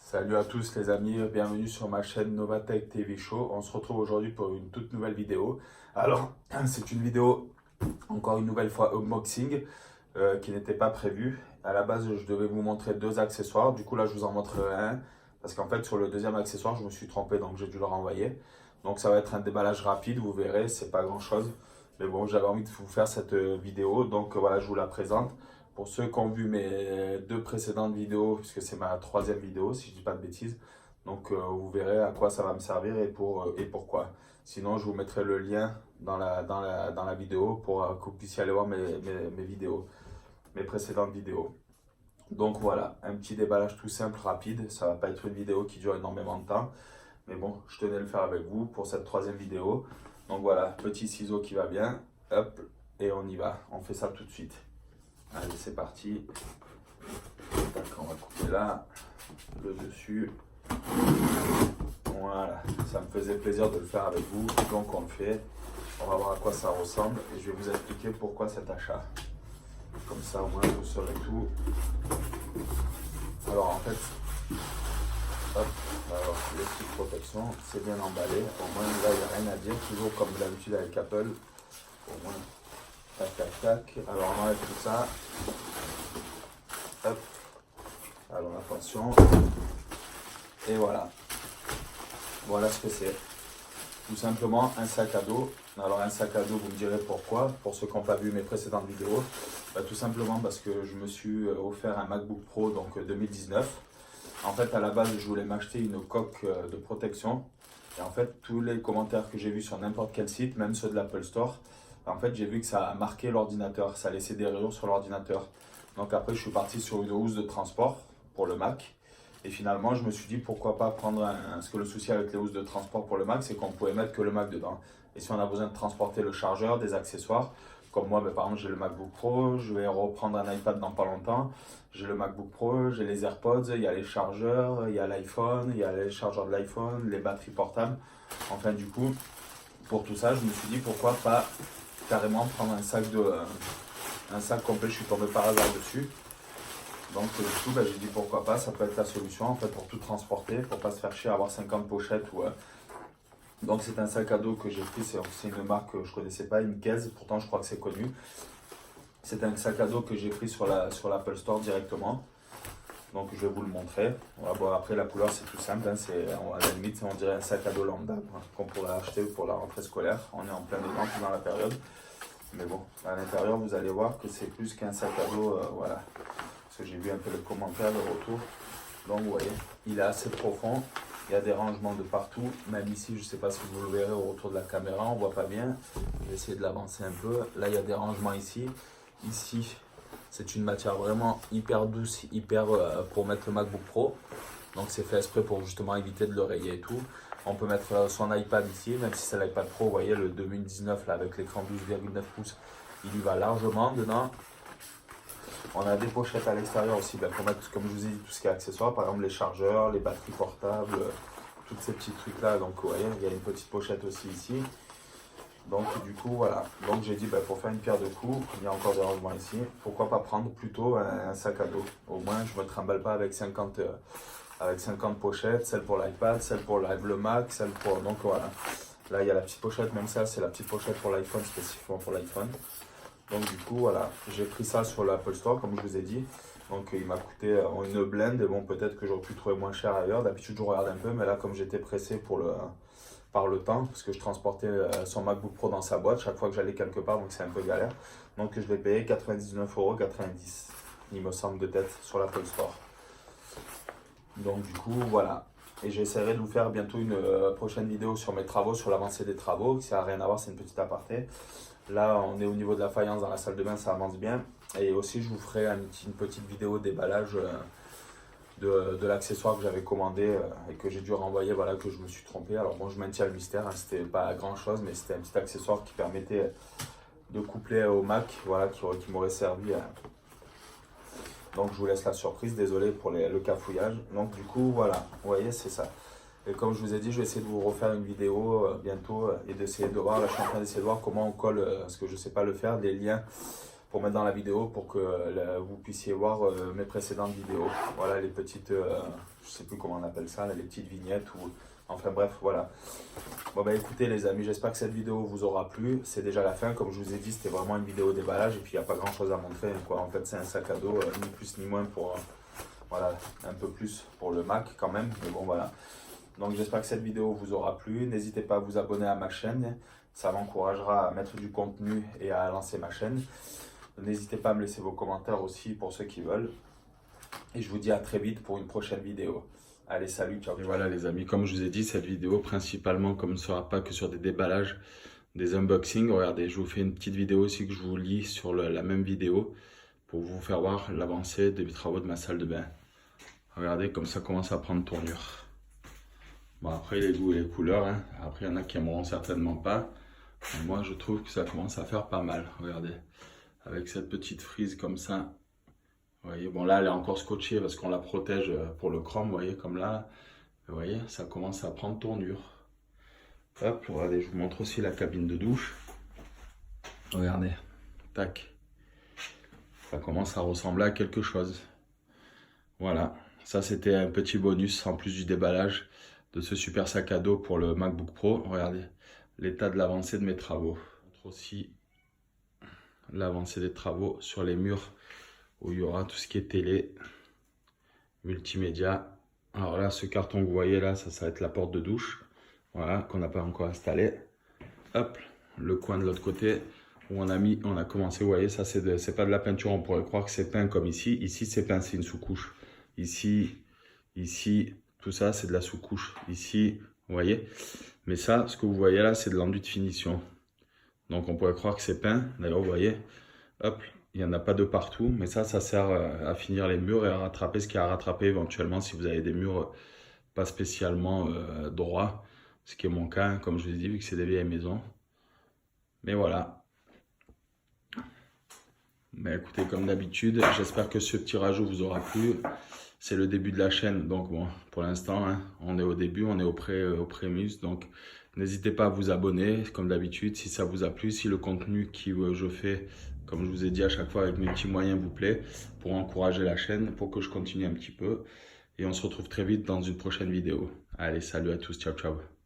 Salut à tous les amis, bienvenue sur ma chaîne Novatech TV Show. On se retrouve aujourd'hui pour une toute nouvelle vidéo. Alors, c'est une vidéo, encore une nouvelle fois, unboxing, qui n'était pas prévue. À la base, je devais vous montrer deux accessoires. Du coup, là, je vous en montrerai un. Parce qu'en fait, sur le deuxième accessoire, je me suis trompé, donc j'ai dû le renvoyer. Donc, ça va être un déballage rapide, vous verrez, c'est pas grand-chose. Mais bon, j'avais envie de vous faire cette vidéo, donc voilà, je vous la présente. Pour ceux qui ont vu mes deux précédentes vidéos, puisque c'est ma troisième vidéo, si je ne dis pas de bêtises, donc vous verrez à quoi ça va me servir et pourquoi. Sinon, je vous mettrai le lien dans la vidéo pour que vous puissiez aller voir mes vidéos, mes précédentes vidéos. Donc voilà, un petit déballage tout simple, rapide. Ça ne va pas être une vidéo qui dure énormément de temps. Mais bon, je tenais à le faire avec vous pour cette troisième vidéo. Donc voilà, petit ciseau qui va bien. Hop, et on y va. On fait ça tout de suite. Allez, c'est parti. On va couper là, le dessus. Voilà, ça me faisait plaisir de le faire avec vous. Donc on le fait. On va voir à quoi ça ressemble et je vais vous expliquer pourquoi cet achat. Comme ça, au moins, vous saurez tout. Alors en fait, hop, alors les petites protections, c'est bien emballé. Au moins là, il n'y a rien à dire. Toujours comme d'habitude avec Apple. Au moins, tac, tac, tac. Alors on enlève tout ça. Hop. Alors attention. Et voilà. Voilà ce que c'est. Tout simplement un sac à dos. Alors un sac à dos, vous me direz pourquoi. Pour ceux qui n'ont pas vu mes précédentes vidéos. Tout simplement parce que je me suis offert un MacBook Pro donc 2019. En fait, à la base, je voulais m'acheter une coque de protection. Et en fait, tous les commentaires que j'ai vus sur n'importe quel site, même ceux de l'Apple Store, en fait, j'ai vu que ça a marqué l'ordinateur. Ça laissait des rayures sur l'ordinateur. Donc après, je suis parti sur une housse de transport pour le Mac. Et finalement, je me suis dit pourquoi pas prendre parce que le souci avec les housses de transport pour le Mac, c'est qu'on pouvait mettre que le Mac dedans. Et si on a besoin de transporter le chargeur, des accessoires, comme moi, par exemple, j'ai le MacBook Pro, je vais reprendre un iPad dans pas longtemps. J'ai le MacBook Pro, j'ai les AirPods, il y a les chargeurs, il y a l'iPhone, il y a les chargeurs de l'iPhone, les batteries portables. Enfin, du coup, pour tout ça, je me suis dit pourquoi pas carrément prendre un sac complet. Je suis tombé par hasard dessus. Donc du coup, j'ai dit pourquoi pas, ça peut être la solution en fait pour tout transporter, pour pas se faire chier à avoir 50 pochettes. Donc c'est un sac à dos que j'ai pris, c'est une marque que je connaissais pas, une caisse, pourtant je crois que c'est connu. C'est un sac à dos que j'ai pris sur l'Apple Store directement. Donc je vais vous le montrer. Voilà, bon, après la couleur c'est tout simple, à la limite on dirait un sac à dos lambda qu'on pourrait acheter pour la rentrée scolaire. On est en plein dedans dans la période. Mais bon, à l'intérieur vous allez voir que c'est plus qu'un sac à dos, voilà. Parce que j'ai vu un peu le commentaire, le retour. Donc vous voyez, il est assez profond. Il y a des rangements de partout. Même ici, je ne sais pas si vous le verrez au retour de la caméra, on ne voit pas bien. Je vais essayer de l'avancer un peu. Là, il y a des rangements ici. Ici, c'est une matière vraiment hyper douce, hyper pour mettre le MacBook Pro. Donc c'est fait exprès pour justement éviter de le rayer et tout. On peut mettre son iPad ici, même si c'est l'iPad Pro, vous voyez, le 2019 là, avec l'écran 12,9 pouces, il y va largement dedans. On a des pochettes à l'extérieur aussi pour mettre, comme je vous ai dit, tout ce qui est accessoires, par exemple les chargeurs, les batteries portables, tous ces petits trucs là. Donc vous voyez, il y a une petite pochette aussi ici. Donc du coup voilà, donc j'ai dit pour faire une pierre de coups, il y a encore des rangements ici, pourquoi pas prendre plutôt un sac à dos. Au moins je ne me trimballe pas avec 50 pochettes, celle pour l'iPad, celle pour le Mac, celle pour... Donc voilà, là il y a la petite pochette, même ça c'est la petite pochette pour l'iPhone, spécifiquement pour l'iPhone. Donc du coup voilà, j'ai pris ça sur l'Apple Store comme je vous ai dit. Donc il m'a coûté une blende et bon peut-être que j'aurais pu trouver moins cher ailleurs. D'habitude je regarde un peu mais là comme j'étais pressé par le temps parce que je transportais son MacBook Pro dans sa boîte chaque fois que j'allais quelque part donc c'est un peu galère. Donc je l'ai payé 99,90 €, il me semble de tête sur l'Apple Store. Donc du coup voilà. Et j'essaierai de vous faire bientôt une prochaine vidéo sur mes travaux, sur l'avancée des travaux. Ça n'a rien à voir, c'est une petite aparté. Là, on est au niveau de la faïence dans la salle de bain, ça avance bien. Et aussi, je vous ferai une petite vidéo déballage de l'accessoire que j'avais commandé et que j'ai dû renvoyer, voilà, que je me suis trompé. Alors bon, je maintiens le mystère, hein, c'était pas grand chose, mais c'était un petit accessoire qui permettait de coupler au Mac, voilà, qui m'aurait servi. Donc je vous laisse la surprise, désolé pour le cafouillage. Donc du coup, voilà, vous voyez, c'est ça. Et comme je vous ai dit, je vais essayer de vous refaire une vidéo bientôt et d'essayer de voir, là je suis en train d'essayer de voir comment on colle, parce que je ne sais pas le faire, des liens pour mettre dans la vidéo pour que vous puissiez voir mes précédentes vidéos. Voilà les petites, je sais plus comment on appelle ça, là, les petites vignettes ou enfin bref, voilà. Bon bah écoutez les amis, j'espère que cette vidéo vous aura plu. C'est déjà la fin, comme je vous ai dit, c'était vraiment une vidéo déballage et puis il n'y a pas grand chose à montrer, quoi. En fait c'est un sac à dos, ni plus ni moins pour, voilà, un peu plus pour le Mac quand même, mais bon voilà. Donc j'espère que cette vidéo vous aura plu. N'hésitez pas à vous abonner à ma chaîne, ça m'encouragera à mettre du contenu et à lancer ma chaîne. N'hésitez pas à me laisser vos commentaires aussi pour ceux qui veulent. Et je vous dis à très vite pour une prochaine vidéo. Allez, salut, ciao. Et voilà les amis, comme je vous ai dit, cette vidéo principalement, comme ne sera pas que sur des déballages, des unboxings, regardez, je vous fais une petite vidéo aussi que je vous lis sur la même vidéo pour vous faire voir l'avancée des travaux de ma salle de bain. Regardez comme ça commence à prendre tournure. Bon après les goûts et les couleurs, hein. Après il y en a qui aimeront certainement pas. Mais moi je trouve que ça commence à faire pas mal, regardez. Avec cette petite frise comme ça. Vous voyez, bon là elle est encore scotchée parce qu'on la protège pour le chrome, vous voyez, comme là. Vous voyez, ça commence à prendre tournure. Hop, regardez, je vous montre aussi la cabine de douche. Regardez, tac. Ça commence à ressembler à quelque chose. Voilà, ça c'était un petit bonus en plus du déballage de ce super sac à dos pour le MacBook Pro. Regardez, l'état de l'avancée de mes travaux. Je montre aussi l'avancée des travaux sur les murs où il y aura tout ce qui est télé, multimédia. Alors là, ce carton que vous voyez là, ça va être la porte de douche. Voilà, qu'on n'a pas encore installé. Hop, le coin de l'autre côté où on a commencé, vous voyez, ça c'est pas de la peinture, on pourrait croire que c'est peint comme ici. Ici c'est peint, c'est une sous-couche. Ici, tout ça c'est de la sous-couche. Ici, vous voyez. Mais ça, ce que vous voyez là, c'est de l'enduit de finition. Donc on pourrait croire que c'est peint. D'ailleurs, vous voyez, hop, il n'y en a pas de partout. Mais ça sert à finir les murs et à rattraper ce qu'il y a à rattraper éventuellement si vous avez des murs pas spécialement droits. Ce qui est mon cas, hein, comme je vous ai dit, vu que c'est des vieilles maisons. Mais voilà. Mais écoutez, comme d'habitude, j'espère que ce petit rajout vous aura plu. C'est le début de la chaîne, donc bon, pour l'instant, hein, on est au début, on est au prémus. Donc n'hésitez pas à vous abonner, comme d'habitude, si ça vous a plu, si le contenu que je fais, comme je vous ai dit à chaque fois, avec mes petits moyens vous plaît, pour encourager la chaîne, pour que je continue un petit peu. Et on se retrouve très vite dans une prochaine vidéo. Allez, salut à tous, ciao, ciao.